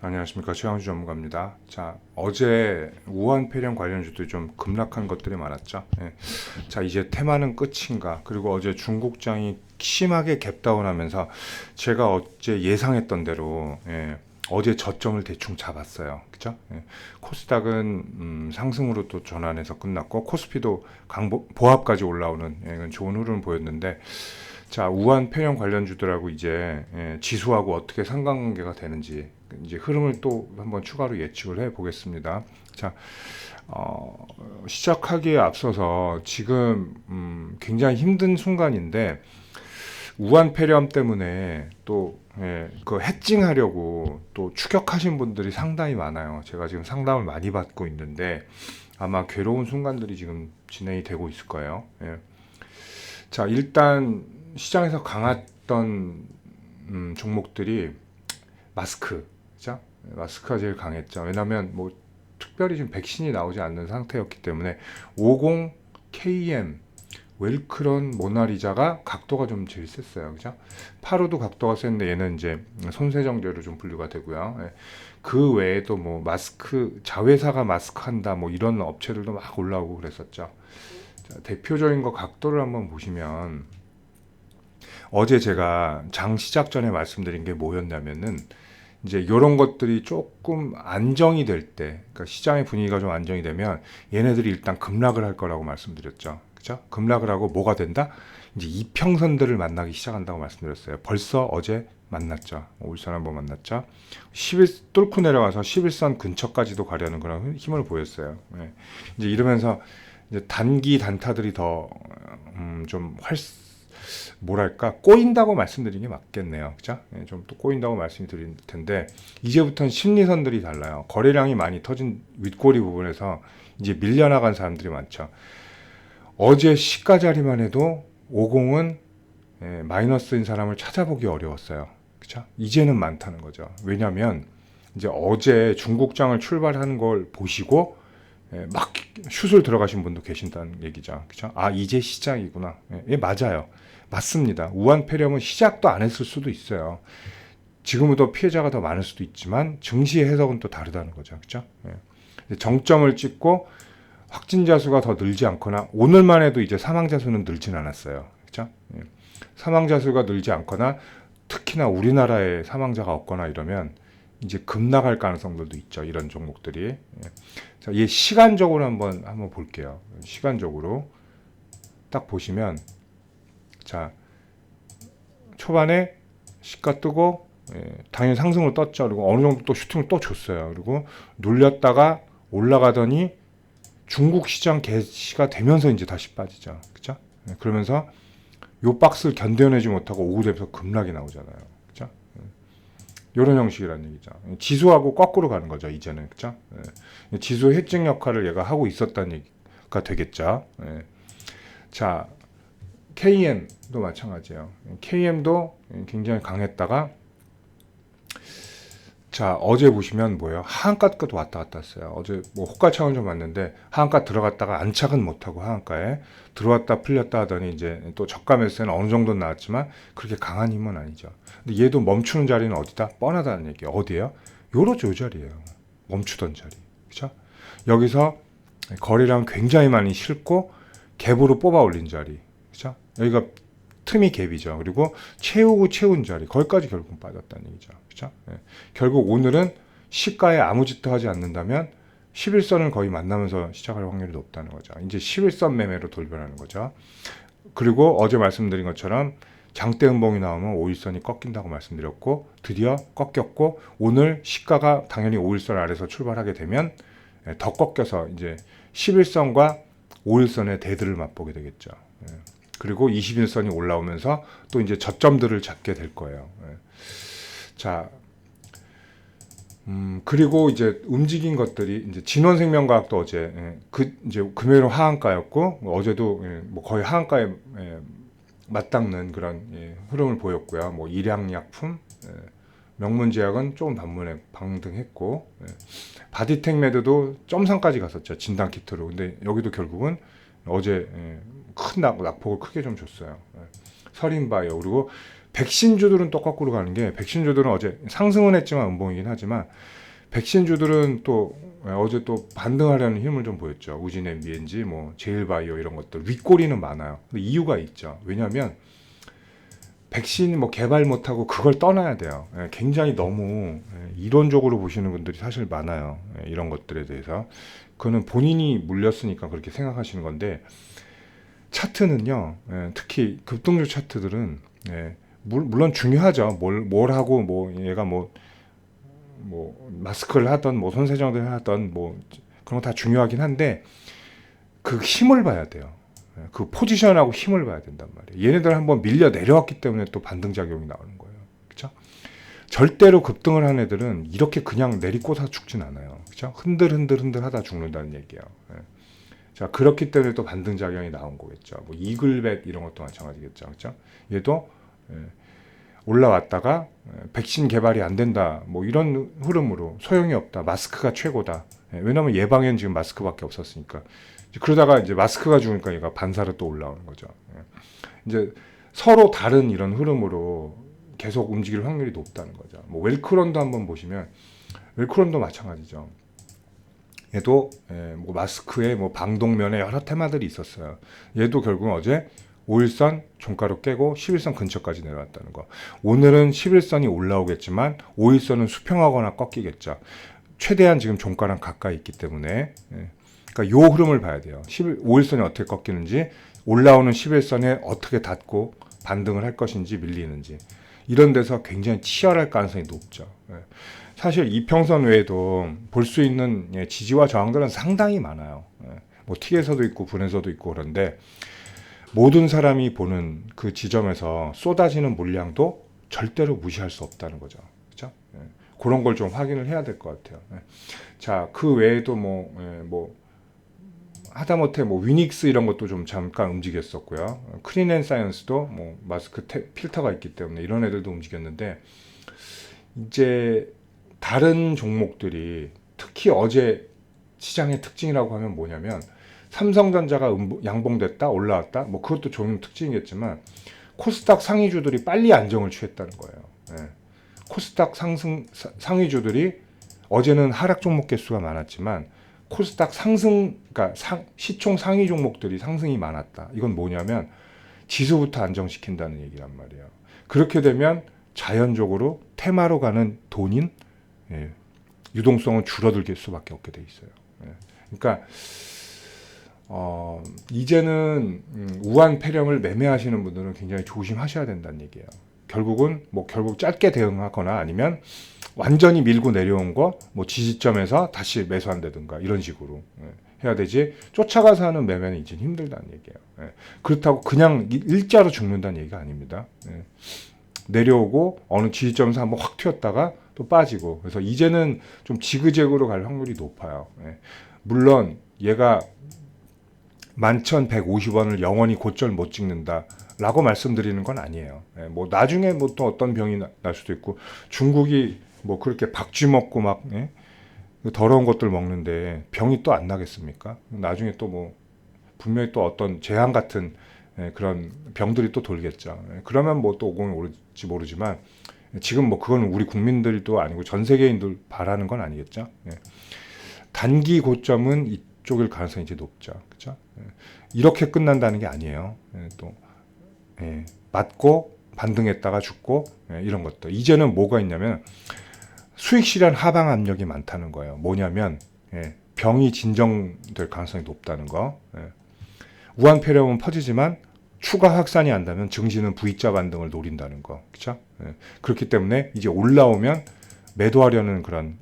안녕하십니까, 최영주 전문가입니다. 자, 어제 우한 폐렴 관련주도 좀 급락한 것들이 많았죠. 예. 자, 이제 테마는 끝인가? 그리고 어제 중국장이 심하게 갭다운하면서 제가 어제 예상했던 대로 어제 저점을 대충 잡았어요. 그죠? 코스닥은 상승으로 또 전환해서 끝났고 코스피도 보합까지 올라오는 이건 좋은 흐름을 보였는데, 자, 우한 폐렴 관련주들하고 이제 지수하고 어떻게 상관관계가 되는지 이제 흐름을 또 한번 추가로 예측을 해 보겠습니다. 자, 시작하기에 앞서서 지금 굉장히 힘든 순간인데 우한 폐렴 때문에 또 그 해칭하려고 또 추격하신 분들이 상당히 많아요. 제가 지금 상담을 많이 받고 있는데 아마 괴로운 순간들이 지금 진행이 되고 있을 거예요. 예. 자, 일단 시장에서 강했던 종목들이 마스크, 그죠? 마스크가 제일 강했죠. 왜냐하면 뭐 특별히 지금 백신이 나오지 않는 상태였기 때문에 50, KM, 웰크론, 모나리자가 각도가 좀 제일 셌어요, 그죠? 파로도 각도가 셌는데 얘는 이제 손세정제로 좀 분류가 되고요. 그 외에도 뭐 마스크 자회사가 마스크 한다 뭐 이런 업체들도 막 올라오고 그랬었죠. 자, 대표적인 거 각도를 한번 보시면 어제 제가 장 시작 전에 말씀드린 게 뭐였냐면은 이제 이런 것들이 조금 안정이 될 때, 그러니까 시장의 분위기가 좀 안정이 되면 얘네들이 일단 급락을 할 거라고 말씀드렸죠. 그죠? 급락을 하고 뭐가 된다? 이제 이평선들을 만나기 시작한다고 말씀드렸어요. 벌써 어제 만났죠. 5일선 한번 만났죠. 10일 뚫고 내려가서 11선 근처까지도 가려는 그런 힘을 보였어요. 이제 이러면서 이제 단기 단타들이 더 좀 뭐랄까 꼬인다고 말씀드리는 게 맞겠네요. 그죠? 좀 또 꼬인다고 말씀드릴 텐데 이제부터는 심리선들이 달라요. 거래량이 많이 터진 윗꼬리 부분에서 이제 밀려나간 사람들이 많죠. 어제 시가 자리만 해도 50은 마이너스인 사람을 찾아보기 어려웠어요. 그죠? 이제는 많다는 거죠. 왜냐하면 이제 어제 중국장을 출발하는 걸 보시고 막 슛을 들어가신 분도 계신다는 얘기죠. 그죠? 아, 이제 시작이구나. 맞아요. 맞습니다. 우한 폐렴은 시작도 안 했을 수도 있어요. 지금보다 피해자가 더 많을 수도 있지만 증시 해석은 또 다르다는 거죠. 그죠? 정점을 찍고 확진자 수가 더 늘지 않거나 오늘만 해도 이제 사망자 수는 늘진 않았어요. 그죠? 사망자 수가 늘지 않거나 특히나 우리나라에 사망자가 없거나 이러면 이제 급락할 가능성들도 있죠. 이런 종목들이. 자, 이 시간적으로 한번 볼게요. 시간적으로 딱 보시면 자, 초반에 시가 뜨고 당연히 상승을 떴죠. 그리고 어느 정도 또 슈팅을 또 줬어요. 그리고 눌렸다가 올라가더니 중국 시장 개시가 되면서 이제 다시 빠지죠. 그죠? 그러면서 요 박스를 견뎌내지 못하고 오후 되면서 급락이 나오잖아요. 그죠? 이런 형식이라는 얘기죠. 지수하고 거꾸로 가는 거죠. 이제는. 그죠? 지수 해증 역할을 얘가 하고 있었다는 얘기가 되겠죠. 자, KM도 마찬가지예요. KM도 굉장히 강했다가 자, 어제 보시면 뭐예요? 하한가도 왔다 갔다 했어요. 어제 뭐 호가창은 좀 왔는데 하한가 들어갔다가 안착은 못하고 하한가에 들어왔다 풀렸다 하더니 이제 또 저가 매수는 어느 정도 나왔지만 그렇게 강한 힘은 아니죠. 근데 얘도 멈추는 자리는 어디다? 뻔하다는 얘기예요. 어디예요? 요러죠, 요 자리예요. 멈추던 자리. 그렇죠? 여기서 거래량 굉장히 많이 싣고 갭으로 뽑아 올린 자리. 그렇죠? 여기가 틈이 갭이죠. 그리고 채우고 채운 자리 거기까지 결국 빠졌다는 얘기죠. 그렇죠? 결국 오늘은 시가에 아무 짓도 하지 않는다면 11선을 거의 만나면서 시작할 확률이 높다는 거죠. 이제 11선 매매로 돌변하는 거죠. 그리고 어제 말씀드린 것처럼 장대 음봉이 나오면 5일선이 꺾인다고 말씀드렸고 드디어 꺾였고 오늘 시가가 당연히 5일선 아래서 출발하게 되면 더 꺾여서 이제 11선과 5일선의 대들을 맛보게 되겠죠. 그리고 21선이 올라오면서 또 이제 저점들을 잡게 될 거예요. 자, 그리고 이제 움직인 것들이 이제 진원생명과학도 어제 이제 금요일은 하한가였고 어제도 뭐 거의 하한가에 맞닿는 그런 흐름을 보였고요. 뭐 일양약품, 명문제약은 조금 반문에 방등했고 바디텍 매드도 점상까지 갔었죠. 진단키트로. 근데 여기도 결국은 어제 큰 낙폭을 크게 좀 줬어요. 서린바이오 그리고 백신주들은 또 거꾸로 가는 게, 백신주들은 어제 상승은 했지만 음봉이긴 하지만 백신주들은 또 어제 또 반등하려는 힘을 좀 보였죠. 우진NBNG, 뭐 제일바이오 이런 것들 윗꼬리는 많아요. 근데 이유가 있죠. 왜냐하면 백신 뭐 개발 못하고 그걸 떠나야 돼요. 굉장히 너무 이론적으로 보시는 분들이 사실 많아요. 이런 것들에 대해서. 그거는 본인이 물렸으니까 그렇게 생각하시는 건데, 차트는요, 특히 급등주 차트들은 물론 중요하죠. 뭘 하고 뭐 얘가 뭐 마스크를 하던 뭐 손세정을 하던 뭐 그런 거 다 중요하긴 한데, 그 힘을 봐야 돼요. 그 포지션하고 힘을 봐야 된단 말이에요. 얘네들 한번 밀려 내려왔기 때문에 또 반등 작용이 나오는 거예요. 그렇죠? 절대로 급등을 한 애들은 이렇게 그냥 내리꽂아 죽진 않아요. 그렇죠? 흔들 하다 죽는다는 얘기예요. 자, 그렇기 때문에 또 반등 작용이 나온 거겠죠. 뭐 이글벳 이런 것도 마찬가지겠죠. 그렇죠? 얘도 올라왔다가 백신 개발이 안 된다, 뭐 이런 흐름으로 소용이 없다, 마스크가 최고다. 왜냐면 예방엔 지금 마스크밖에 없었으니까. 그러다가 이제 마스크가 죽으니까 얘가 반사로 또 올라오는 거죠. 이제 서로 다른 이런 흐름으로 계속 움직일 확률이 높다는 거죠. 뭐 웰크론도 한번 보시면, 웰크론도 마찬가지죠. 얘도 뭐 마스크에 뭐 방독면에 여러 테마들이 있었어요. 얘도 결국 어제 5일선 종가로 깨고 11선 근처까지 내려왔다는 거. 오늘은 11선이 올라오겠지만 5일선은 수평하거나 꺾이겠죠. 최대한 지금 종가랑 가까이 있기 때문에, 그러니까 요 흐름을 봐야 돼요. 5일선이 어떻게 꺾이는지, 올라오는 11선에 어떻게 닿고 반등을 할 것인지, 밀리는지, 이런 데서 굉장히 치열할 가능성이 높죠. 사실 이평선 외에도 볼 수 있는 지지와 저항들은 상당히 많아요. 뭐 T에서도 있고 분에서도 있고. 그런데 모든 사람이 보는 그 지점에서 쏟아지는 물량도 절대로 무시할 수 없다는 거죠. 그렇죠? 그런 걸 좀 확인을 해야 될 것 같아요. 자, 그 외에도 뭐 하다못해 뭐 위닉스 이런 것도 좀 잠깐 움직였었고요. 크린앤사이언스도 뭐 마스크 필터가 있기 때문에 이런 애들도 움직였는데, 이제 다른 종목들이, 특히 어제 시장의 특징이라고 하면 뭐냐면, 삼성전자가 양봉됐다 올라왔다, 뭐 그것도 좋은 특징이겠지만 코스닥 상위주들이 빨리 안정을 취했다는 거예요. 코스닥 상위주들이 어제는 하락 종목 개수가 많았지만 코스닥 그러니까 시총 상위 종목들이 상승이 많았다. 이건 뭐냐면 지수부터 안정시킨다는 얘기란 말이에요. 그렇게 되면 자연적으로 테마로 가는 돈인 유동성은 줄어들 수밖에 없게 돼 있어요. 그러니까 이제는 우한 폐렴을 매매하시는 분들은 굉장히 조심하셔야 된다는 얘기예요. 결국 짧게 대응하거나 아니면 완전히 밀고 내려온 거 뭐 지지점에서 다시 매수한다든가 이런 식으로 해야 되지, 쫓아가서 하는 매매는 이제 힘들다는 얘기예요. 그렇다고 그냥 일자로 죽는다는 얘기가 아닙니다. 내려오고 어느 지지점에서 한번 확 튀었다가 또 빠지고, 그래서 이제는 좀 지그재그로 갈 확률이 높아요. 물론 얘가 11,150원을 영원히 고점 못 찍는다라고 말씀드리는 건 아니에요. 뭐 나중에 뭐 또 어떤 병이 날 수도 있고, 중국이 뭐 그렇게 박쥐 먹고 막 더러운 것들 먹는데 병이 또 안 나겠습니까? 나중에 또 뭐 분명히 또 어떤 재앙 같은 그런 병들이 또 돌겠죠. 그러면 뭐 또 오공이 오를지 모르지만, 지금 뭐 그건 우리 국민들도 아니고 전 세계인들 바라는 건 아니겠죠. 단기 고점은 이쪽일 가능성이 이제 높죠. 그렇죠? 이렇게 끝난다는 게 아니에요. 또 맞고 반등했다가 죽고 이런 것들. 이제는 뭐가 있냐면 수익 실현 하방 압력이 많다는 거예요. 뭐냐면 병이 진정될 가능성이 높다는 거. 우한 폐렴은 퍼지지만 추가 확산이 안다면 증시는 V자 반등을 노린다는 거. 그렇죠? 그렇기 때문에 이제 올라오면 매도하려는 그런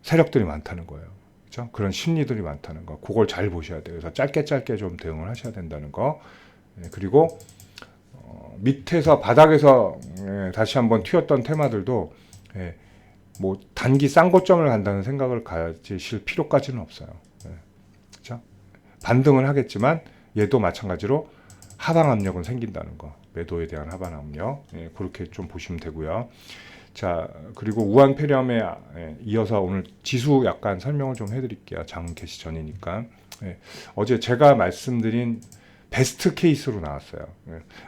세력들이 많다는 거예요. 그렇죠? 그런 심리들이 많다는 거. 그걸 잘 보셔야 돼요. 그래서 짧게 좀 대응을 하셔야 된다는 거. 그리고 밑에서 바닥에서 다시 한번 튀었던 테마들도 뭐 단기 싼 고점을 간다는 생각을 가지실 필요까지는 없어요. 그렇죠? 반등을 하겠지만 얘도 마찬가지로 하방 압력은 생긴다는 거. 매도에 대한 하방 압력. 그렇게 좀 보시면 되고요. 자, 그리고 우한 폐렴에 이어서 오늘 지수 약간 설명을 좀 해드릴게요. 장 개시 전이니까. 어제 제가 말씀드린 베스트 케이스로 나왔어요.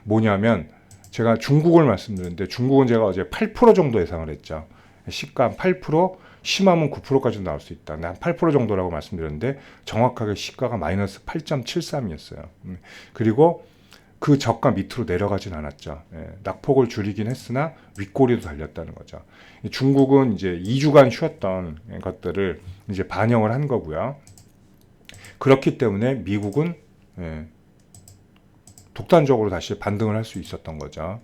뭐냐면 제가 중국을 말씀드렸는데 중국은 제가 어제 8% 정도 예상을 했죠. 시가 8%, 심하면 9%까지 나올 수 있다. 한 8% 정도라고 말씀드렸는데 정확하게 시가가 마이너스 8.73이었어요. 그리고 그 저가 밑으로 내려가진 않았죠. 낙폭을 줄이긴 했으나 윗꼬리도 달렸다는 거죠. 중국은 이제 2주간 쉬었던 것들을 이제 반영을 한 거고요. 그렇기 때문에 미국은 독단적으로 다시 반등을 할 수 있었던 거죠.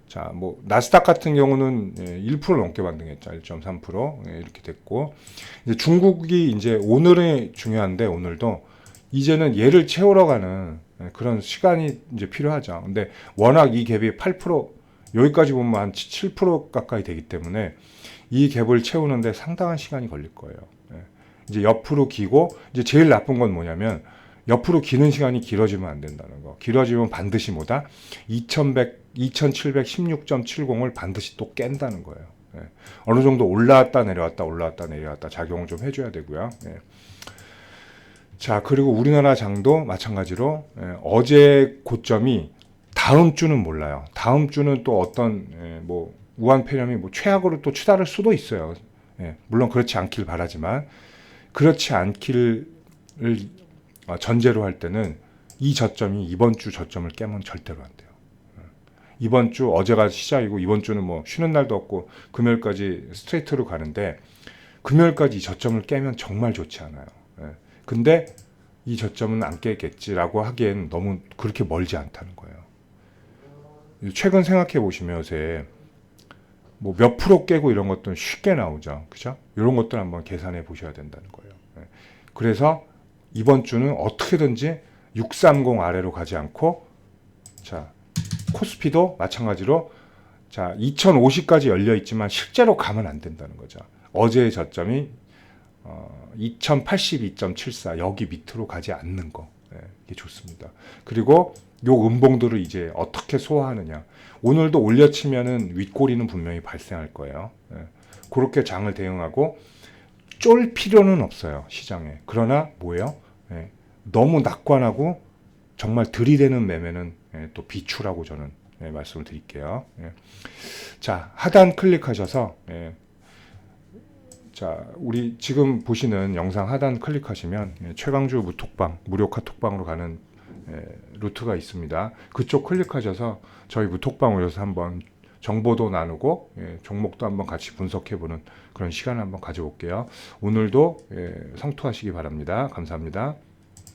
자, 뭐 나스닥 같은 경우는 1% 넘게 반등했죠. 1.3% 이렇게 됐고, 이제 중국이 이제 오늘이 중요한데 오늘도 이제는 얘를 채우러 가는 그런 시간이 이제 필요하죠. 근데 워낙 이 갭이 8% 여기까지 보면 한 7% 가까이 되기 때문에 이 갭을 채우는데 상당한 시간이 걸릴 거예요. 이제 옆으로 기고, 이제 제일 나쁜 건 뭐냐면 옆으로 기는 시간이 길어지면 안 된다는 거. 길어지면 반드시 뭐다? 2716.70을 반드시 또 깬다는 거예요. 어느 정도 올라왔다 내려왔다 작용을 좀 해줘야 되고요. 자, 그리고 우리나라 장도 마찬가지로 어제 고점이 다음 주는 몰라요. 다음 주는 또 어떤 뭐 우한 폐렴이 뭐 최악으로 또 치달을 수도 있어요. 물론 그렇지 않길 바라지만, 그렇지 않기를 전제로 할 때는 이 저점이 이번 주 저점을 깨면 절대로 안 돼요. 이번 주 어제가 시작이고 이번 주는 뭐 쉬는 날도 없고 금요일까지 스트레이트로 가는데, 금요일까지 이 저점을 깨면 정말 좋지 않아요. 근데 이 저점은 안 깨겠지라고 하기엔 너무 그렇게 멀지 않다는 거예요. 최근 생각해 보시면 요새 뭐 몇 프로 깨고 이런 것들은 쉽게 나오죠. 그죠? 이런 것들 한번 계산해 보셔야 된다는 거예요. 그래서 이번 주는 어떻게든지 630 아래로 가지 않고, 자, 코스피도 마찬가지로 자, 2050까지 열려 있지만 실제로 가면 안 된다는 거죠. 어제의 저점이 2082.74 여기 밑으로 가지 않는 거, 이게 좋습니다. 그리고 요 음봉들을 이제 어떻게 소화하느냐. 오늘도 올려치면은 윗꼬리는 분명히 발생할 거예요. 그렇게 장을 대응하고 쫄 필요는 없어요, 시장에. 그러나 뭐예요? 너무 낙관하고 정말 들이대는 매매는 또 비추라고 저는 말씀을 드릴게요. 자, 하단 클릭하셔서 자, 우리 지금 보시는 영상 하단 클릭하시면 최강주 무톡방, 무료 카톡방으로 가는 루트가 있습니다. 그쪽 클릭하셔서 저희 무톡방 오셔서 한번 정보도 나누고 종목도 한번 같이 분석해보는 그런 시간을 한번 가져볼게요. 오늘도 성투하시기 바랍니다. 감사합니다.